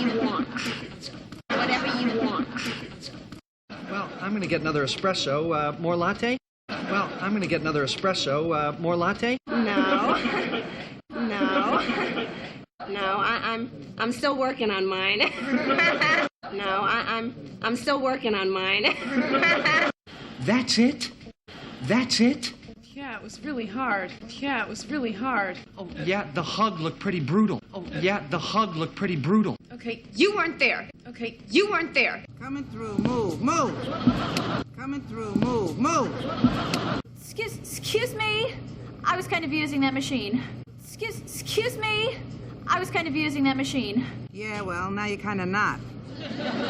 you want. Whatever you want. Well, I'm going to get another espresso. More latte? Well, I'm going to get another espresso. More latte? No. No. No, I'm still working on mine. No, I'm still working on mine. That's it? That's it? Yeah, it was really hard. Yeah, it was really hard. Oh, yeah, the hug looked pretty brutal. Oh, yeah, the hug looked pretty brutal. Okay, you weren't there. Okay, you weren't there. Coming through, move, move. Coming through, move, move. Excuse me. I was kind of using that machine. Excuse me. I was kind of using that machine. Yeah, well, now you're kind of not.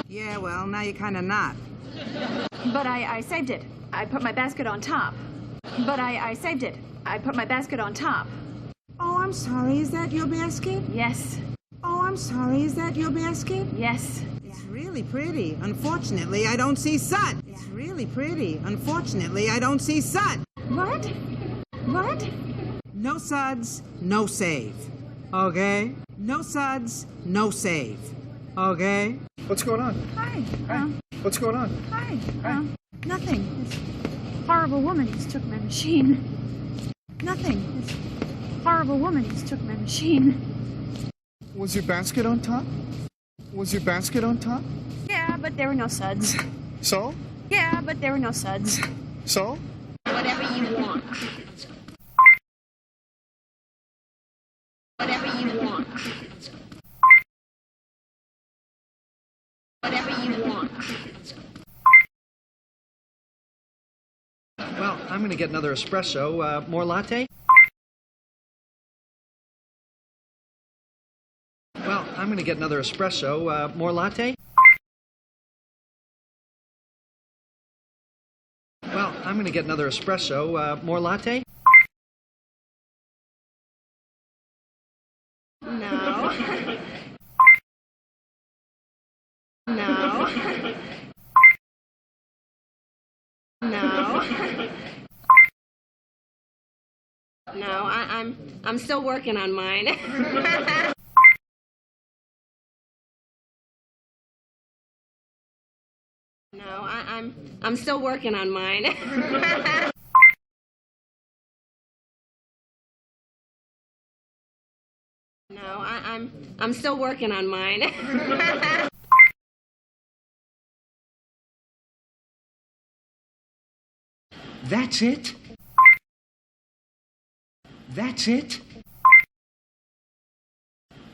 Yeah, well, now you're kind of not. But I saved it. I put my basket on top. But I saved it. I put my basket on top. Oh, I'm sorry, is that your basket? Yes. Oh, I'm sorry, is that your basket? Yes. It's really pretty. Unfortunately, I don't see sun. It's really pretty. Unfortunately, I don't see sun. What? What? No suds, no save. Okay? No suds, no save. Okay? What's going on? Hi. What's going on? Hi. Nothing. This horrible woman just took my machine. Nothing. This horrible woman just took my machine. Was your basket on top? Was your basket on top? Yeah, but there were no suds. So? Yeah, but there were no suds. So? Whatever you want. Whatever you want. Whatever you want. Well, I'm going to get another espresso. More latte? Well, I'm going to get another espresso. More latte? Well, I'm going to get another espresso. More latte? No. No. No. No, I'm still working on mine. No, I'm still working on mine. No, I'm still working on mine. That's it? That's it?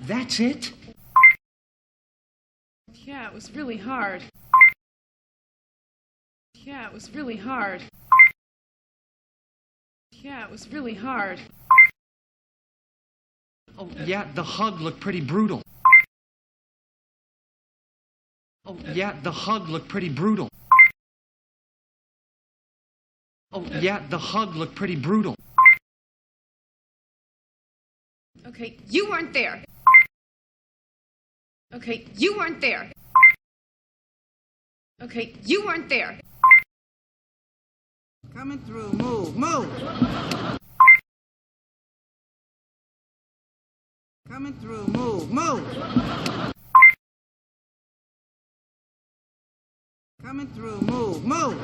That's it? Yeah, it was really hard. Yeah, it was really hard. Yeah, it was really hard. Oh, yeah, the hug looked pretty brutal. Oh, yeah, the hug looked pretty brutal. Oh, yeah, the hug looked pretty brutal. Okay, you weren't there. Okay, you weren't there. Okay, you weren't there. Coming through, move, move. Coming through, move, move. Coming through, move, move.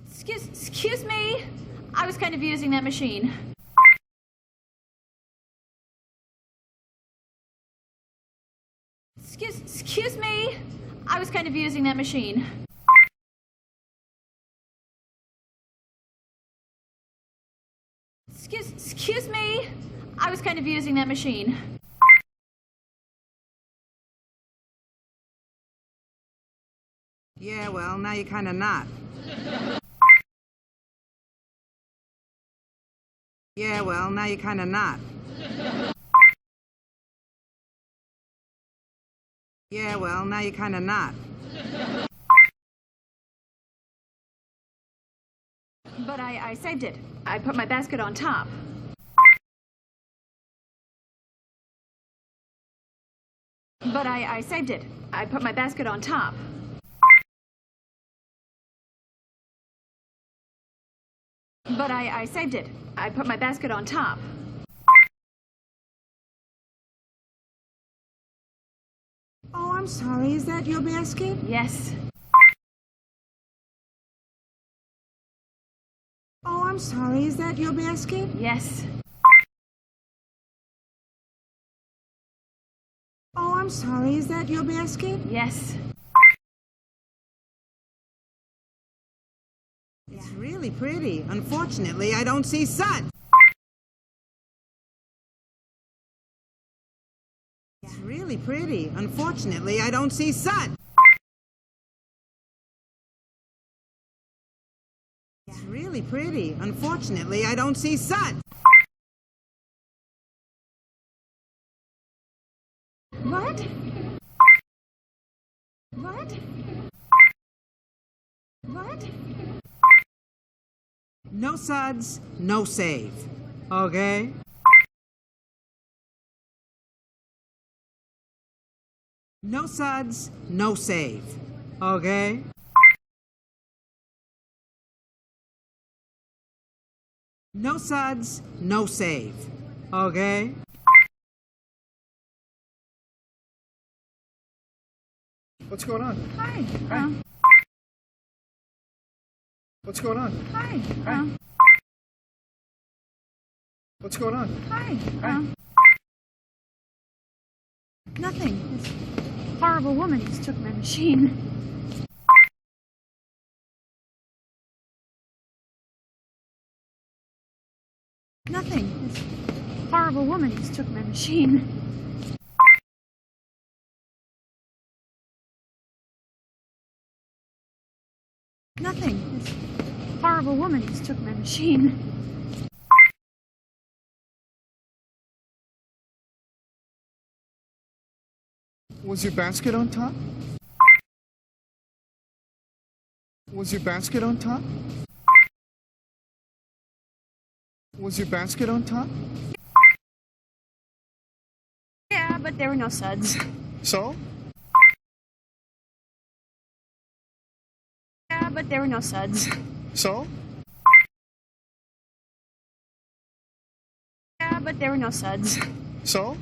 Excuse me. I was kind of using that machine. Excuse me. I was kind of using that machine. Excuse me. I was kind of using that machine. Yeah, well, now you're kind of not. Yeah, well, now you're kind of not. Yeah, well, now you're kind of not. But I saved it. I put my basket on top. But I saved it. I put my basket on top. But I saved it. I put my basket on top. I'm sorry, is that your basket? Yes. Oh, I'm sorry, is that your basket? Yes. Oh, I'm sorry, is that your basket? Yes. It's really pretty. Unfortunately, I don't see suds. It's really pretty. Unfortunately, I don't see suds. It's really pretty. Unfortunately, I don't see suds. What? What? What? No suds, no save. Okay? No suds, no save. Okay? No suds, no save. Okay? What's going on? Hi. What's going on? Hi. What's going on? Hi. Nothing. This horrible woman just took my machine. Nothing. This horrible woman just took my machine. Nothing. This horrible woman just took my machine. Was your basket on top? Was your basket on top? Was your basket on top? Yeah, but there were no suds. So? Yeah, but there were no suds. So? Yeah, but there were no suds. So?